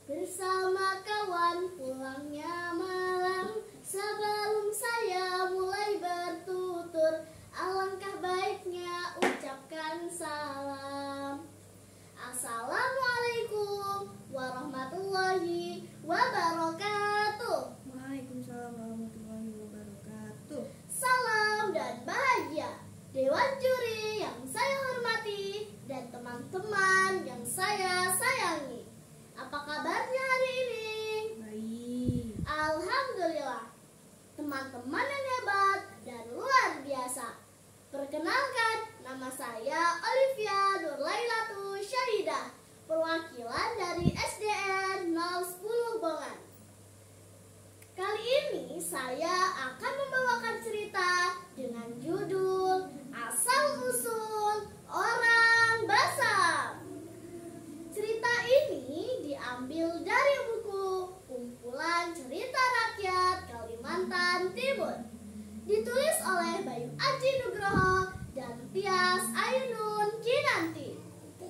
bersama kawan pulangnya malam. Sebelum saya mulai bertutur, alangkah baiknya ucapkan salam. Assalamualaikum warahmatullahi wabarakatuh. Waalaikumsalam warahmatullahi wabarakatuh. Salam dan bahagia Dewan Juri yang saya hormati dan teman-teman yang saya sayangi. Apa kabarnya hari ini? Baik. Alhamdulillah. Teman-teman yang hebat dan luar biasa. Perkenalkan, nama saya Olivia Nurlailatu Syahidah, perwakilan dari SDN 010 Bongan. Kali ini saya akan membawakan cerita dengan judul Asal-usul Orang Basam. Cerita ini diambil dari buku Kumpulan Cerita Rakyat Kalimantan Timur, ditulis oleh Bayu Aji Nugroho dan Tias Ainun Kinanti,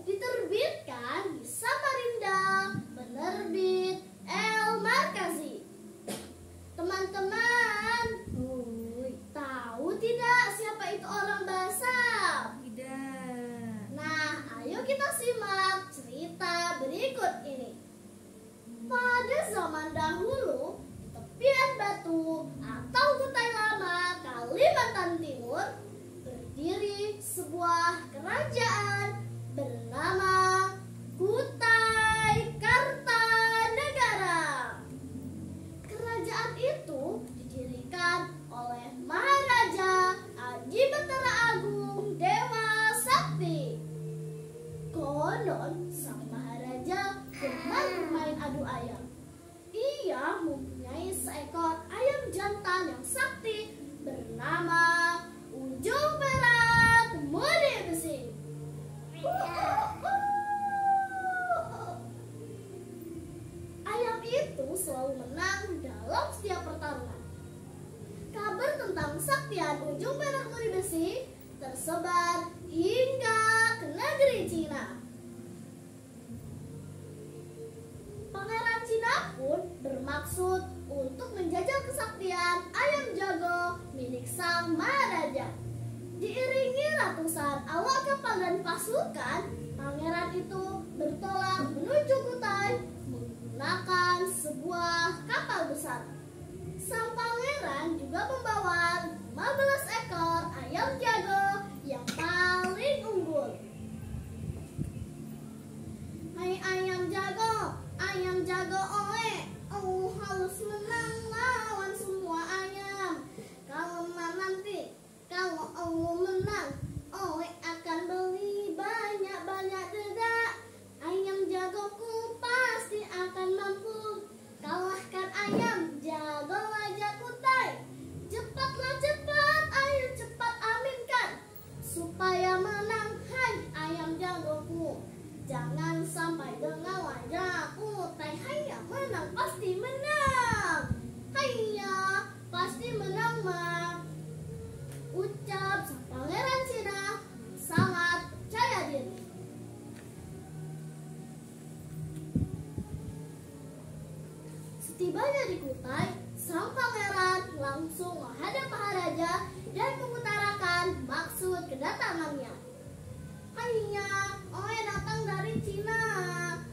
diterbitkan di Samarinda, penerbit El Markazi. Teman-teman, tahu tidak siapa itu orang basam? Tidak. Nah, ayo kita simak cerita berikut ini. Pada zaman dahulu, di tepian batu atau Kutai Lama, Kalimantan Timur, berdiri sebuah kerajaan bernama Kutai Kartanegara. Kerajaan itu didirikan oleh Maharaja Aji Batara Agung Dewa Sakti. Konon sang Maharaja gemar bermain adu ayam. Ia mempunyai seekor ayam jantan yang sakti bernama Ujung Perak Mudi Besi. Ayam itu selalu menang dalam setiap pertarungan. Kabar tentang kesaktian Ujung Perak Mudi Besi tersebar hingga ke negeri Cina. Pangeran Cina pun bermaksud untuk menjajal kesaktian ayam jago milik sang Maharaja. Diiringi ratusan awak kapal dan pasukan, pangeran itu bertolak menuju Kutai menggunakan sebuah kapal besar. Sang pangeran juga membawa 15 ekor ayam jago yang paling unggul. Hai ayam jago oleh, harus menang lawan semua ayam. Kalau menang, oleh akan beli banyak-banyak dedak. Ayam jagoku pasti akan mampu kalahkan ayam jago Raja Kutai. Cepatlah cepat, ayo cepat aminkan supaya menang, hai ayam jagoku. Jangan sampai dengan Raja Kutai. Hanya menang, pasti menang. Hanya pasti menang mah, ucap sang pangeran Cina sangat percaya diri. Setibanya di Kutai, sang pangeran langsung menghadap Maharaja dan mengutarakan maksud kedatangannya. Hanya oleh datang dari Cina,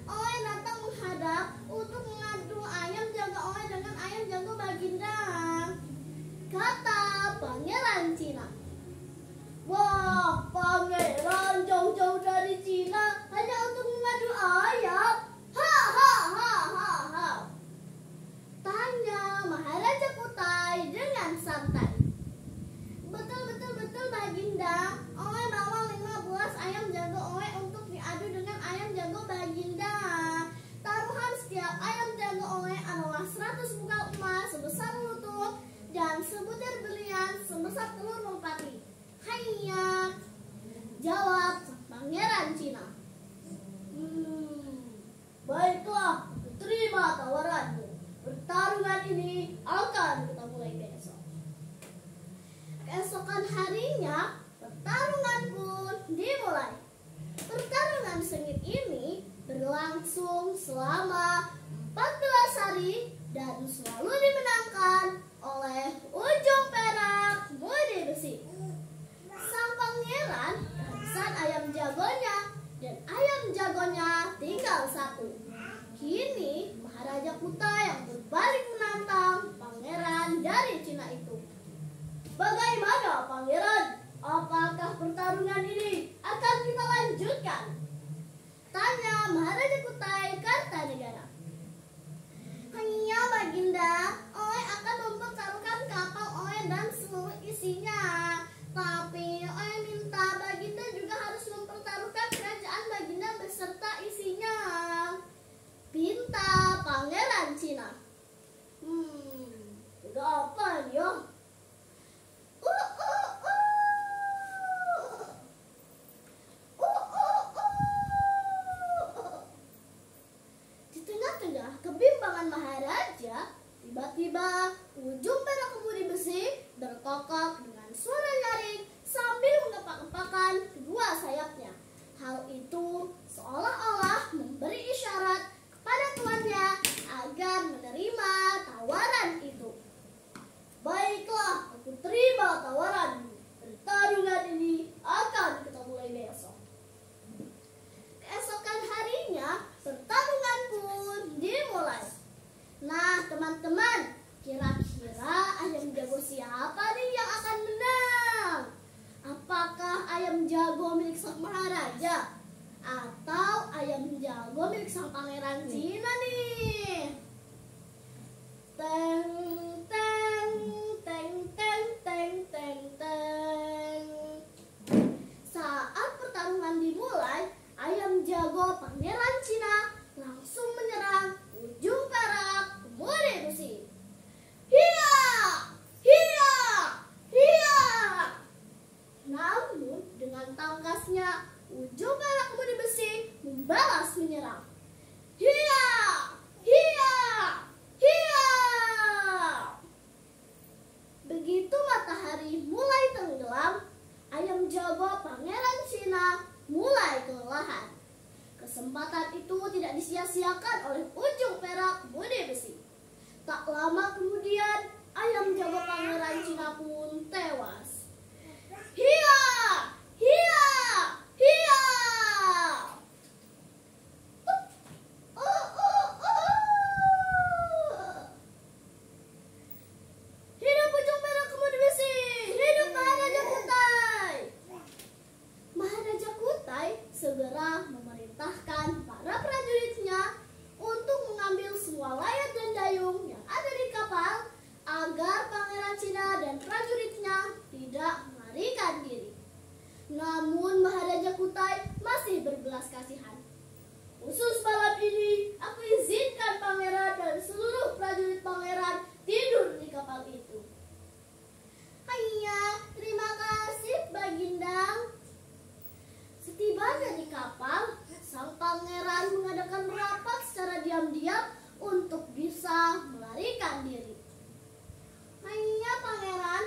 oleh datang menghadap untuk mengadu ayam jago oleh dengan ayam jago Baginda, kata pangeran Cina. Wah, pangeran jauh-jauh dari Cina hanya untuk mengadu ayam? Ha ha ha ha ha, tanya Maharaja Kutai dengan santai. Betul Baginda, oleh bawa 15 ayam jago oleh untuk diadu dengan ayam jago Baginda. Taruhan setiap ayam jago oleh adalah 100 bukal emas sebesar lutut dan sebutir berlian sebesar telur merpati. Hanya, jawab sang pangeran Cina. Baiklah, terima tawaranmu. Pertarungan ini akan kita mulai besok. Keesokan harinya, pertarungan pun dimulai. Pertarungan sengit ini berlangsung selama Sari dan selalu dimenangkan oleh Ujung Perak Budi Besi. Sang pangeran kehabisan ayam jagonya dan ayam jagonya tinggal satu. Kini Maharaja Kutai yang berbalik menantang pangeran dari Cina itu. Bagaimana pangeran? Apakah pertarungan ini akan kita lanjutkan? Tanya Maharaja Kutai Kartanegara. Hanya Baginda, Oe akan mempertaruhkan kapal Oe dan seluruh isinya. Tapi Oe minta Baginda juga harus mempertaruhkan kerajaan Baginda beserta isinya. Pinta Pangeran Cina. Juga apa ya? Di tengah-tengah kebimbangan Maharaja, tiba-tiba Ujung Perak Budi Besi berkokok dengan suara nyaring sambil mengepak-kepakan kedua sayapnya. Hal itu seolah-olah memberi isyarat kepada tuannya agar menerima tawaran itu. Baiklah, aku terima tawaran. Pertarungan ini akan kita mulai besok. Keesokan harinya, pertarungan pun dimulai. Nah, teman-teman, kira-kira ayam jago siapa nih yang akan menang? Apakah ayam jago milik sang Maharaja? Atau ayam jago milik sang pangeran Cina nih? Teng, teng, teng, teng, teng, teng, teng. Saat pertarungan dimulai, ayam jago pangeran Cina langsung menyerang Ujung Perak Budi Besi. Hiya! Hiya! Hiya! Namun dengan tangkasnya Ujung Perak Budi Besi membalas menyerang. Hiya! Hiya! Hiya! Begitu matahari mulai tenggelam, ayam jago pangeran Cina mulai kelelahan. Kesempatan itu tidak disia-siakan oleh Ujung Perak Budi Besi. Tak lama kemudian, ayam jago pangeran Cina pun tewas. Hiya! Hiya! Hiya! Hidup Ujung Perak Budi Besi! Hidup Maharaja Kutai! Maharaja Kutai segera memerintahkan para prajuritnya untuk mengambil semua layar dan dayung yang ada di kapal agar pangeran Cina dan prajuritnya tidak melarikan diri. Namun Maharaja Kutai masih berbelas kasihan. Khusus malam ini, aku izinkan pangeran dan seluruh prajurit pangeran tidur di kapal itu. Hanya, terima kasih Baginda. Setibanya di kapal, sang pangeran mengadakan rapat secara diam-diam untuk bisa melarikan diri. Hanya pangeran,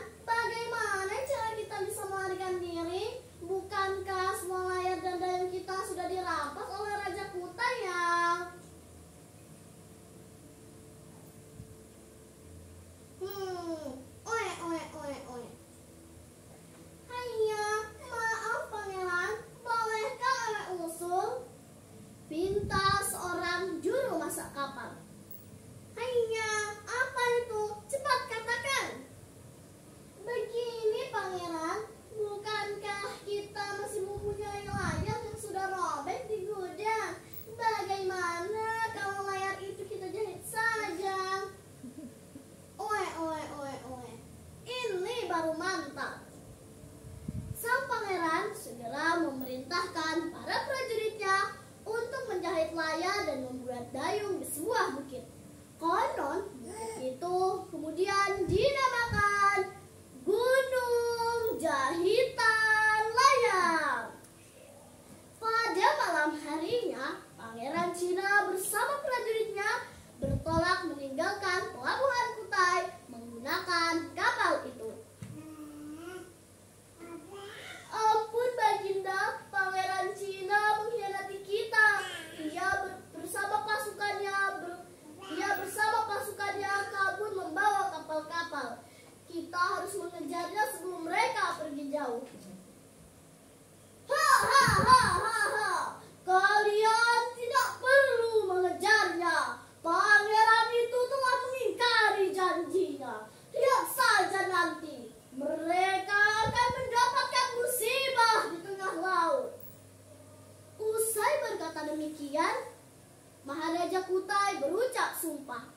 bersumpah,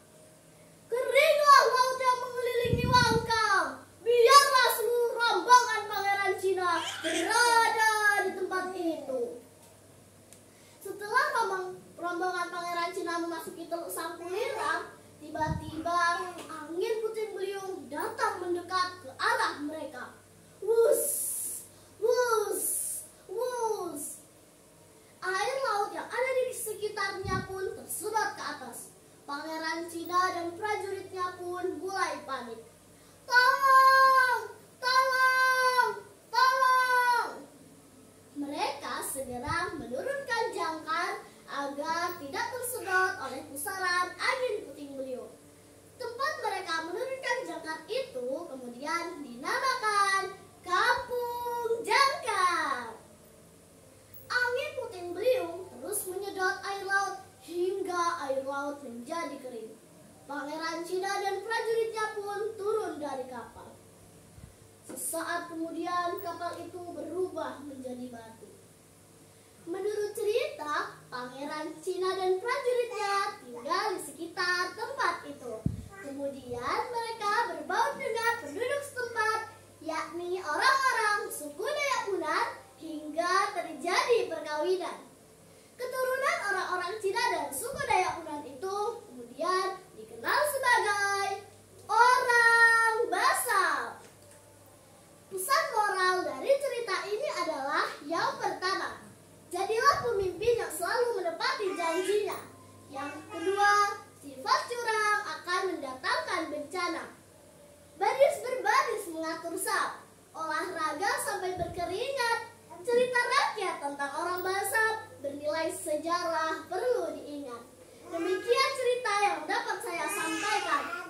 "Keringlah laut yang mengelilingi Wangkang, biarlah seluruh rombongan Pangeran Cina berada di tempat itu." Setelah rombongan Pangeran Cina memasuki Teluk Sangkulirang, tiba-tiba angin puting beliung datang mendekat ke arah mereka. Wus, wus, wus. Air laut yang ada di sekitarnya pun tersedot ke atas. Pangeran Cina dan prajuritnya pun mulai panik. "Tolong! Tolong! Tolong!" Mereka segera menurunkan jangkar agar tidak tersedot oleh pusaran angin puting beliung. Tempat mereka menurunkan jangkar itu kemudian dinamakan Kampung Jangkar. Angin puting beliung terus menyedot air laut hingga air laut menjadi kering. Pangeran Cina dan prajuritnya pun turun dari kapal. Sesaat kemudian kapal itu berubah menjadi batu. Menurut cerita, Pangeran Cina dan prajuritnya tinggal di sekitar tempat itu. Kemudian mereka berbaur dengan penduduk setempat, yakni orang-orang suku Dayak Unar, hingga terjadi perkawinan. Keturunan orang-orang Cina dan suku Dayak Unar itu kemudian dikenal sebagai orang Basab. Pesan moral dari cerita ini adalah yang pertama, jadilah pemimpin yang selalu menepati janjinya. Yang kedua, sifat curang akan mendatangkan bencana. Baris berbaris mengatur saf, olahraga sampai berkeringat. Cerita rakyat tentang orang Basab bernilai sejarah perlu diingat. Demikian cerita yang dapat saya sampaikan.